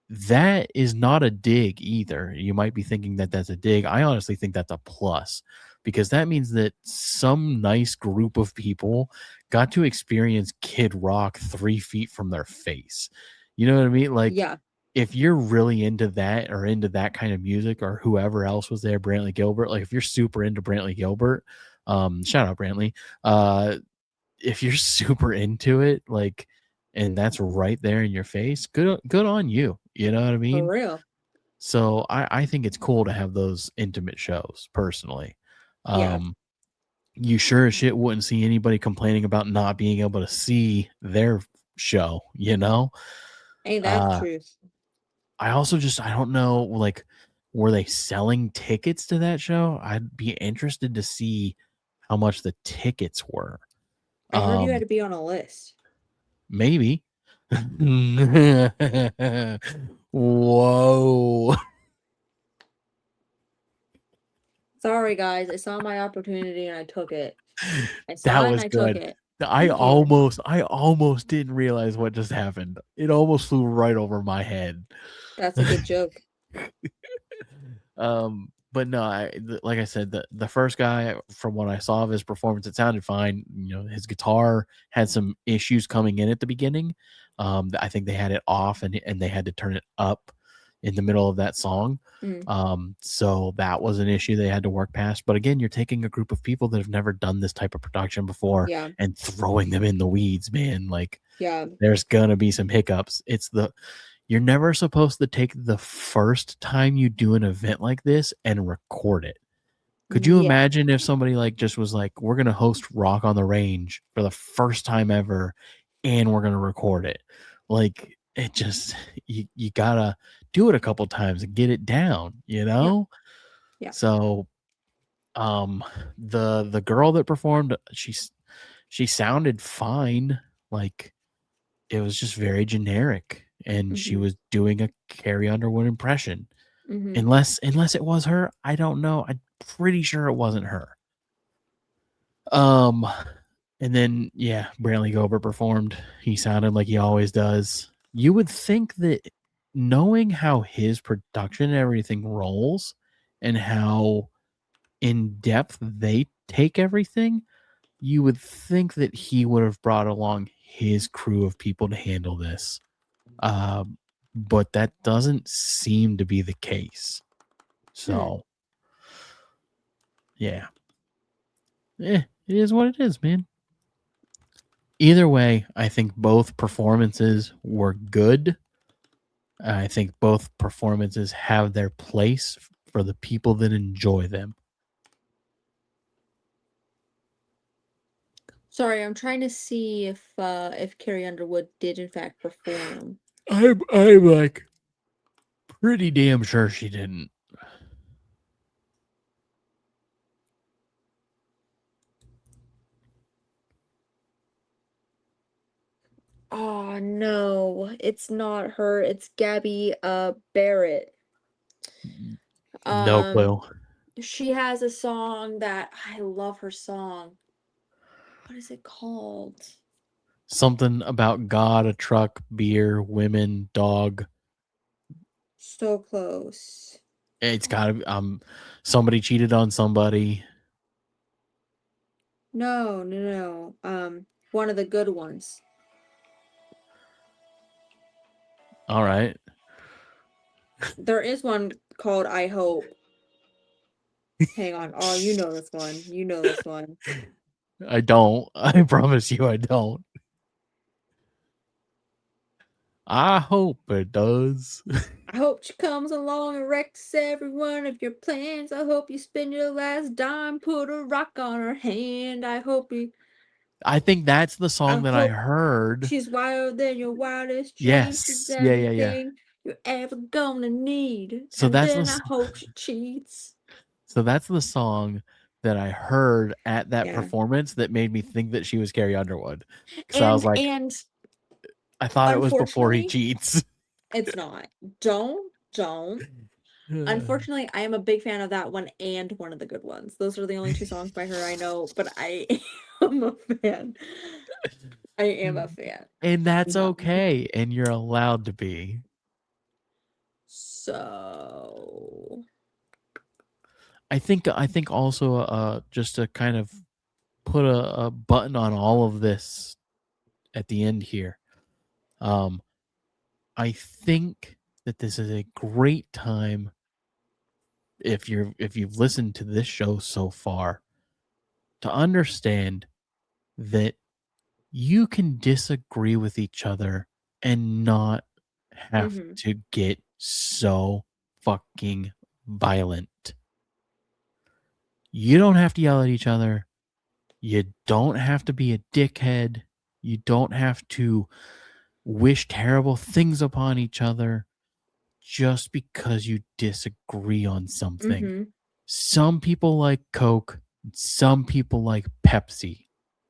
That is not a dig either. You might be thinking that that's a dig. I honestly think that's a plus, because that means that some nice group of people got to experience Kid Rock 3 feet from their face. You know what I mean? Like, Yeah. if you're really into that or into that kind of music, or whoever else was there, Brantley Gilbert, like if you're super into Brantley Gilbert, shout out Brantley. If you're super into it, like, and that's right there in your face, good on you. You know what I mean? For real. So I think it's cool to have those intimate shows personally. Yeah. You sure as shit wouldn't see anybody complaining about not being able to see their show, you know? Ain't that the truth? I also I don't know, like, were they selling tickets to that show? I'd be interested to see how much the tickets were. I heard you had to be on a list. Maybe. Whoa. Sorry, guys. I saw my opportunity and I took it. I That saw it and was I took good. it. I Thank you. almost didn't realize what just happened. It almost flew right over my head. That's a good joke. But no, like I said, the first guy, from what I saw of his performance, it sounded fine. You know, his guitar had some issues coming in at the beginning. I think they had it off and they had to turn it up in the middle of that song. So that was an issue they had to work past. But again, you're taking a group of people that have never done this type of production before and throwing them in the weeds, man. Like, there's gonna be some hiccups. You're never supposed to take the first time you do an event like this and record it. Could you imagine if somebody like just was like, we're going to host Rock on the Range for the first time ever and we're going to record it? Like, it just, you gotta do it a couple times and get it down, you know? Yeah. So, the girl that performed, she sounded fine. Like, it was just very generic, and she was doing a Carrie Underwood impression. Unless it was her, I don't know. I'm pretty sure it wasn't her. And then Brantley Gilbert performed. He sounded like he always does. You would think that, knowing how his production and everything rolls, and how in depth they take everything, you would think that he would have brought along his crew of people to handle this. But that doesn't seem to be the case. So, yeah. It is what it is, man. Either way, I think both performances were good. I think both performances have their place for the people that enjoy them. Sorry, I'm trying to see if Carrie Underwood did in fact perform. I'm like pretty damn sure she didn't. Oh no, it's not her. It's Gabby Barrett. No clue. She has a song that I love her song. What is it called? Something about God, a truck, beer, women, dog. So close. It's gotta be somebody cheated on somebody. No. One of the good ones. All right. There is one called I Hope. Hang on. Oh, you know this one. You know this one. I don't. I promise you I don't. I hope it does. I hope she comes along and wrecks every one of your plans. I hope you spend your last dime, put a rock on her hand. I hope I think that's the song that I heard. she's wilder than your wildest dreams. She's Yes. Yeah. everything you're ever gonna need. So and that's then the I hope she cheats. So that's the song that I heard at that Yeah. performance that made me think that she was Carrie Underwood. Because I was like, And I thought it was before he unfortunately, cheats. it's not. Don't. Unfortunately, I am a big fan of that one and one of the good ones. Those are the only two songs by her I know, but I am a fan. I am a fan. And that's No. okay. And you're allowed to be. So I think also just to kind of put a button on all of this at the end here. I think that this is a great time if you've listened to this show so far to understand that you can disagree with each other and not have to get so fucking violent. You don't have to yell at each other. You don't have to be a dickhead. You don't have to wish terrible things upon each other just because you disagree on something. Some people like Coke, some people like Pepsi.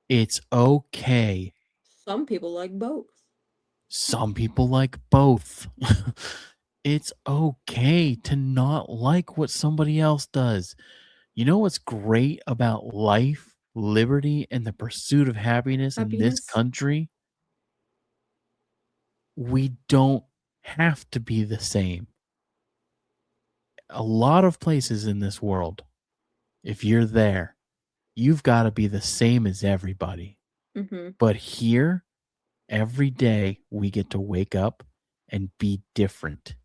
It's okay. some people like both. Some people like both. It's okay to not like what somebody else does. You know what's great about life, liberty, and the pursuit of happiness in this country? We don't have to be the same. A lot of places in this world, if you're there, you've got to be the same as everybody. But here, every day we get to wake up and be different.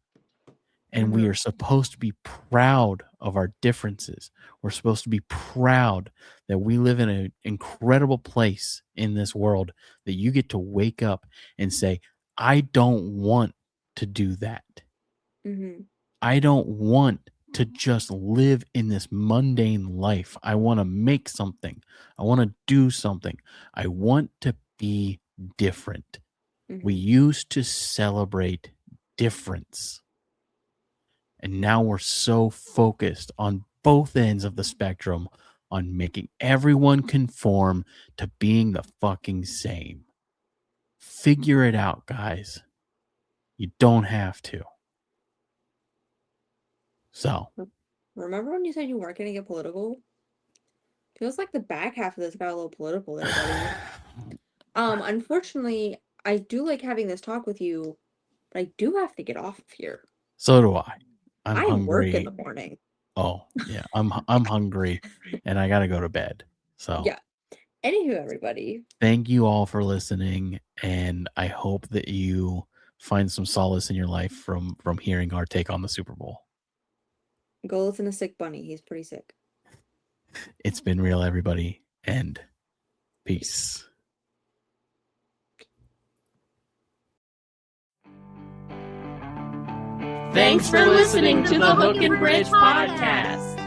And we are supposed to be proud of our differences. We're supposed to be proud that we live in an incredible place in this world, that you get to wake up and say, I don't want to do that. I don't want to just live in this mundane life. I want to make something. I want to do something. I want to be different. We used to celebrate difference. And now we're so focused on both ends of the spectrum on making everyone conform to being the fucking same. Figure it out, guys. You don't have to. So, remember when you said you weren't going to get political? Feels like the back half of this got a little political there, buddy. Unfortunately, I do like having this talk with you, but I do have to get off of here. So do I. I'm I hungry. work in the morning. Oh yeah, I'm hungry, and I gotta go to bed. So Yeah. Anywho, everybody. thank you all for listening, and I hope that you find some solace in your life from hearing our take on the Super Bowl. Go listen to Sick Bunny. He's pretty sick. It's been real, everybody, and peace. Thanks for listening to the Hook and Bridge podcast.